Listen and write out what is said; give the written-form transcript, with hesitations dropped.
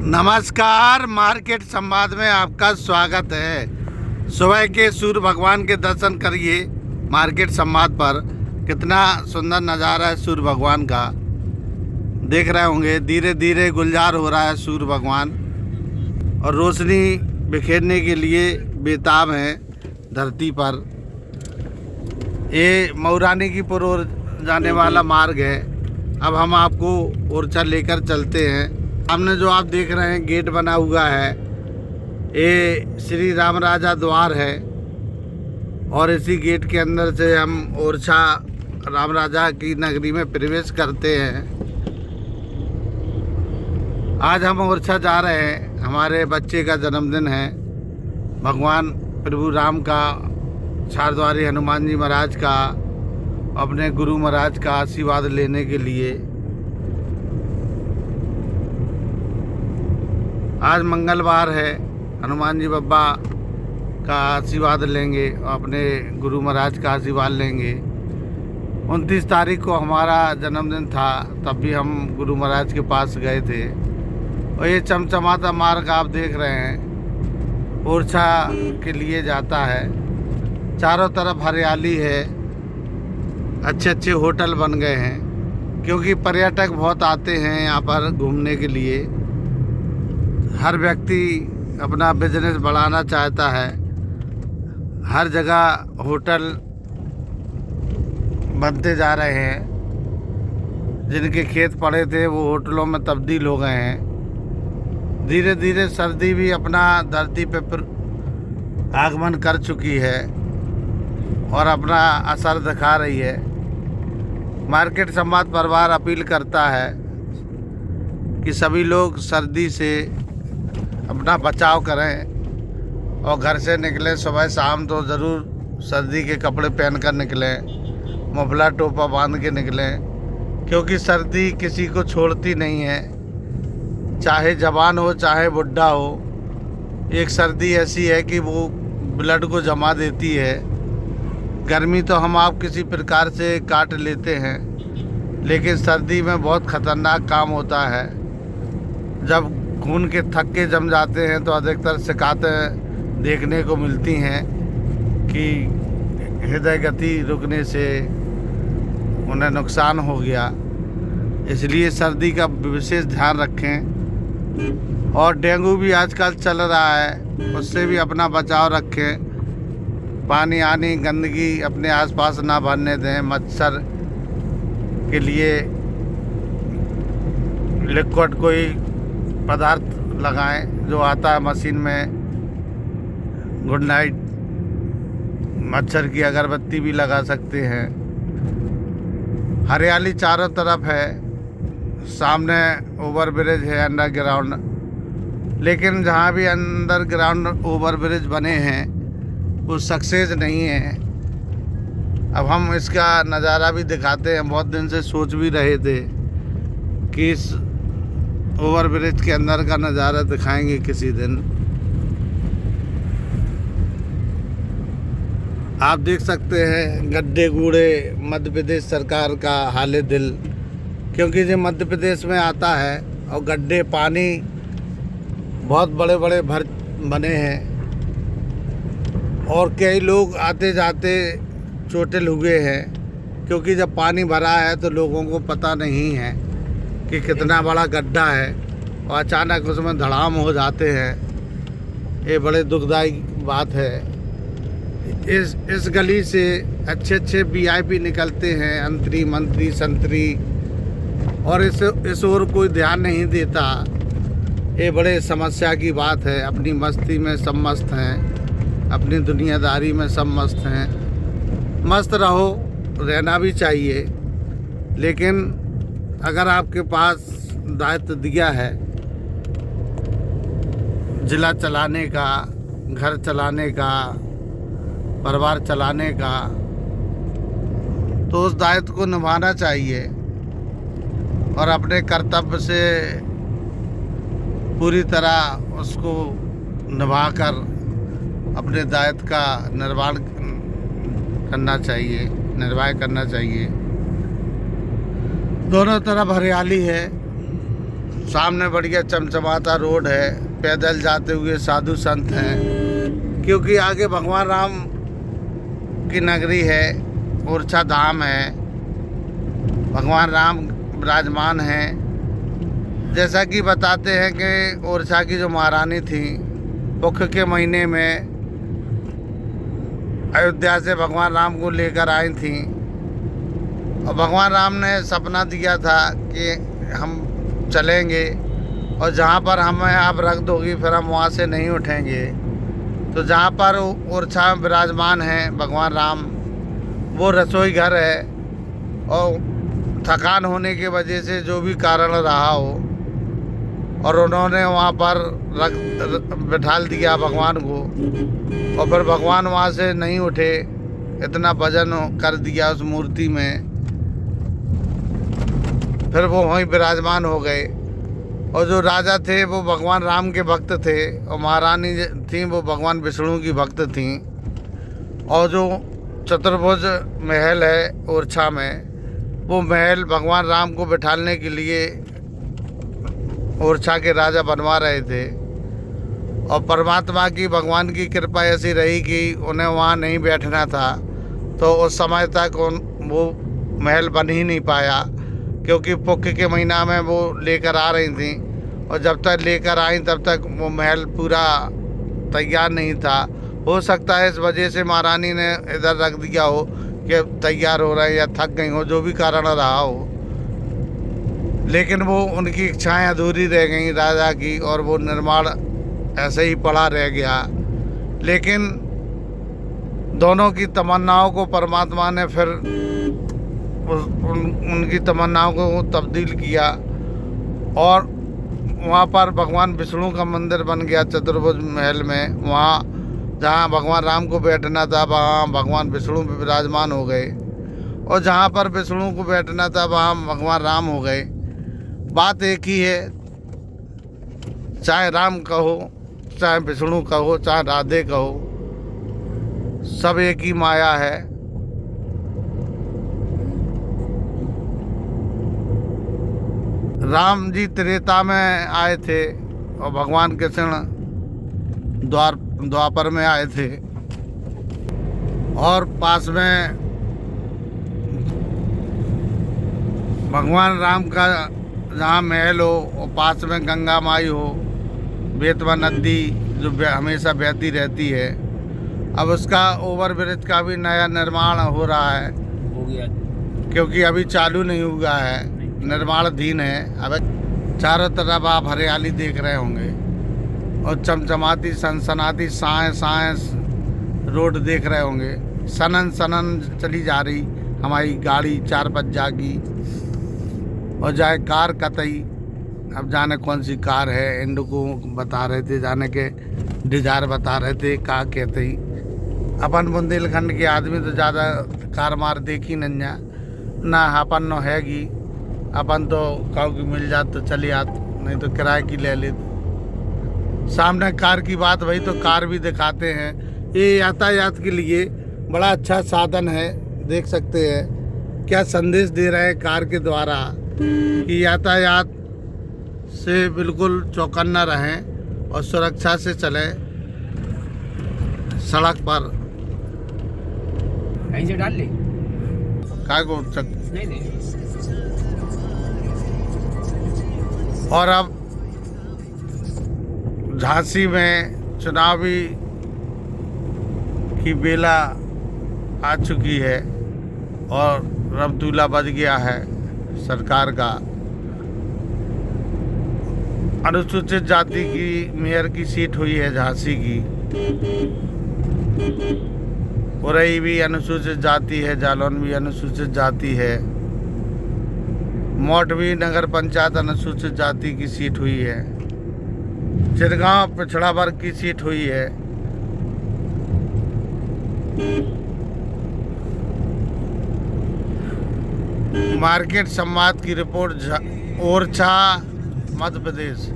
नमस्कार, मार्केट संवाद में आपका स्वागत है। सुबह के सूर्य भगवान के दर्शन करिए। मार्केट संवाद पर कितना सुंदर नज़ारा है सूर्य भगवान का, देख रहे होंगे। धीरे धीरे गुलजार हो रहा है सूर्य भगवान और रोशनी बिखेरने के लिए बेताब है धरती पर। ये मऊरानीकीपुर ओर जाने वाला मार्ग है। अब हम आपको ओरछा लेकर चलते हैं। सामने जो आप देख रहे हैं गेट बना हुआ है, ये श्री राम राजा द्वार है और इसी गेट के अंदर से हम ओरछा राम राजा की नगरी में प्रवेश करते हैं। आज हम ओरछा जा रहे हैं, हमारे बच्चे का जन्मदिन है। भगवान प्रभु राम का, चारद्वारी हनुमान जी महाराज का, अपने गुरु महाराज का आशीर्वाद लेने के लिए। आज मंगलवार है, हनुमान जी बाबा का आशीर्वाद लेंगे और अपने गुरु महाराज का आशीर्वाद लेंगे। 29 तारीख को हमारा जन्मदिन था, तब भी हम गुरु महाराज के पास गए थे। और ये चमचमाता मार्ग आप देख रहे हैं ओरछा के लिए जाता है। चारों तरफ हरियाली है, अच्छे अच्छे होटल बन गए हैं क्योंकि पर्यटक बहुत आते हैं यहाँ पर घूमने के लिए। हर व्यक्ति अपना बिजनेस बढ़ाना चाहता है। हर जगह होटल बनते जा रहे हैं। जिनके खेत पड़े थे वो होटलों में तब्दील हो गए हैं। धीरे धीरे सर्दी भी अपना धरती पर आगमन कर चुकी है और अपना असर दिखा रही है। मार्केट संवाद परिवार अपील करता है कि सभी लोग सर्दी से अपना बचाव करें और घर से निकलें सुबह शाम तो ज़रूर सर्दी के कपड़े पहनकर निकलें, मफलर टोपा बांध के निकलें, क्योंकि सर्दी किसी को छोड़ती नहीं है। चाहे जवान हो चाहे बुढ़ा हो, एक सर्दी ऐसी है कि वो ब्लड को जमा देती है। गर्मी तो हम आप किसी प्रकार से काट लेते हैं, लेकिन सर्दी में बहुत ख़तरनाक काम होता है। जब खून के थक्के जम जाते हैं तो अधिकतर शिकायतें देखने को मिलती हैं कि हृदय गति रुकने से उन्हें नुकसान हो गया। इसलिए सर्दी का विशेष ध्यान रखें। और डेंगू भी आजकल चल रहा है, उससे भी अपना बचाव रखें। पानी आनी गंदगी अपने आसपास ना भरने दें। मच्छर के लिए लिक्विड कोई पदार्थ लगाएं जो आता है मशीन में। गुड नाइट, मच्छर की अगरबत्ती भी लगा सकते हैं। हरियाली चारों तरफ है। सामने ओवर ब्रिज है अंडरग्राउंड, लेकिन जहाँ भी अंडरग्राउंड ओवर ब्रिज बने हैं वो सक्सेस नहीं है। अब हम इसका नज़ारा भी दिखाते हैं। बहुत दिन से सोच भी रहे थे कि इस ओवर ब्रिज के अंदर का नज़ारा दिखाएंगे किसी दिन। आप देख सकते हैं गड्ढे गूढ़े मध्य प्रदेश सरकार का हाले दिल, क्योंकि ये मध्य प्रदेश में आता है और गड्ढे पानी बहुत बड़े बड़े भर बने हैं और कई लोग आते जाते चोटिल हुए हैं, क्योंकि जब पानी भरा है तो लोगों को पता नहीं है कि कितना बड़ा गड्ढा है और अचानक उसमें धड़ाम हो जाते हैं। ये बड़े दुखदायी बात है। इस गली से अच्छे अच्छे वीआईपी निकलते हैं, अंतरी मंत्री संतरी, और इस ओर कोई ध्यान नहीं देता। ये बड़े समस्या की बात है। अपनी मस्ती में सब मस्त हैं, अपनी दुनियादारी में सब मस्त हैं। मस्त रहो, रहना भी चाहिए, लेकिन अगर आपके पास दायित्व दिया है जिला चलाने का, घर चलाने का, परिवार चलाने का, तो उस दायित्व को निभाना चाहिए और अपने कर्तव्य से पूरी तरह उसको निभाकर अपने दायित्व का निर्वाह करना चाहिए। दोनों तरफ हरियाली है, सामने बढ़िया चमचमाता रोड है, पैदल जाते हुए साधु संत हैं, क्योंकि आगे भगवान राम की नगरी है, ओरछा धाम है, भगवान राम विराजमान हैं। जैसा कि बताते हैं कि ओरछा की जो महारानी थी, पुख के महीने में अयोध्या से भगवान राम को लेकर आई थी, और भगवान राम ने सपना दिया था कि हम चलेंगे और जहाँ पर हमें आप रख दोगी फिर हम वहाँ से नहीं उठेंगे। तो जहाँ पर ओरछा में विराजमान हैं भगवान राम, वो रसोई घर है, और थकान होने की वजह से जो भी कारण रहा हो, और उन्होंने वहाँ पर बिठाल दिया भगवान को, और फिर भगवान वहाँ से नहीं उठे, इतना वजन कर दिया उस मूर्ति में, फिर वो वहीं विराजमान हो गए। और जो राजा थे वो भगवान राम के भक्त थे, और महारानी थी वो भगवान विष्णु की भक्त थी। और जो चतुर्भुज महल है ओरछा में, वो महल भगवान राम को बिठाने के लिए ओरछा के राजा बनवा रहे थे, और परमात्मा की भगवान की कृपा ऐसी रही कि उन्हें वहाँ नहीं बैठना था, तो उस समय तक वो महल बन ही नहीं पाया, क्योंकि पुख के महीना में वो लेकर आ रही थी, और जब तक लेकर आई तब तक वो महल पूरा तैयार नहीं था। हो सकता है इस वजह से महारानी ने इधर रख दिया हो कि तैयार हो रहे हैं या थक गई हो, जो भी कारण रहा हो, लेकिन वो उनकी इच्छाएं अधूरी रह गई राजा की, और वो निर्माण ऐसे ही पड़ा रह गया। लेकिन दोनों की तमन्नाओं को परमात्मा ने फिर उनकी तमन्नाओं को तब्दील किया, और वहाँ पर भगवान विष्णु का मंदिर बन गया चतुर्भुज महल में। वहाँ जहाँ भगवान राम को बैठना था वहाँ भगवान विष्णु विराजमान हो गए, और जहाँ पर विष्णु को बैठना था वहाँ भगवान राम हो गए। बात एक ही है, चाहे राम कहो, चाहे विष्णु कहो, चाहे राधे कहो, सब एक ही माया है। राम जी त्रेता में आए थे, और भगवान कृष्ण द्वापर में आए थे, और पास में भगवान राम का जहाँ महल हो, और पास में गंगा माई हो, बेतवा नदी जो हमेशा बहती रहती है। अब उसका ओवरब्रिज का भी नया निर्माण हो रहा है, हो गया, क्योंकि अभी चालू नहीं हुआ है, निर्माणाधीन है। अब चारों तरफ आप हरियाली देख रहे होंगे, और चमचमाती सनसनाती साए साए रोड देख रहे होंगे। सनन सनन चली जा रही हमारी गाड़ी 4 पहिया की, और जाए कार कतई, अब जाने कौन सी कार है, इंडिको बता रहे थे, जाने के डिजायर बता रहे थे, का कहते ही। अपन बुंदेलखंड के आदमी तो ज़्यादा कार मार देखी नहीं ना, अपन न हैगी, अपन तो काऊ की मिल जात तो चली आत, नहीं तो किराए की ले लेते। सामने कार की बात भई तो कार भी दिखाते हैं। ये यातायात के लिए बड़ा अच्छा साधन है, देख सकते हैं क्या संदेश दे रहे हैं कार के द्वारा, कि यातायात से बिल्कुल चौकन्ना रहें और सुरक्षा से चलें सड़क पर। कहीं से डाल ले काय को नहीं। और अब झांसी में चुनावी की बेला आ चुकी है, और रमतूला बज गया है सरकार का। अनुसूचित जाति की मेयर की सीट हुई है झांसी की। उरई भी अनुसूचित जाति है, जालौन भी अनुसूचित जाति है, मोट भी नगर पंचायत अनुसूचित जाति की सीट हुई है, चिरगांव पिछड़ा वर्ग की सीट हुई है। मार्केट संवाद की रिपोर्ट, ओरछा, मध्य प्रदेश।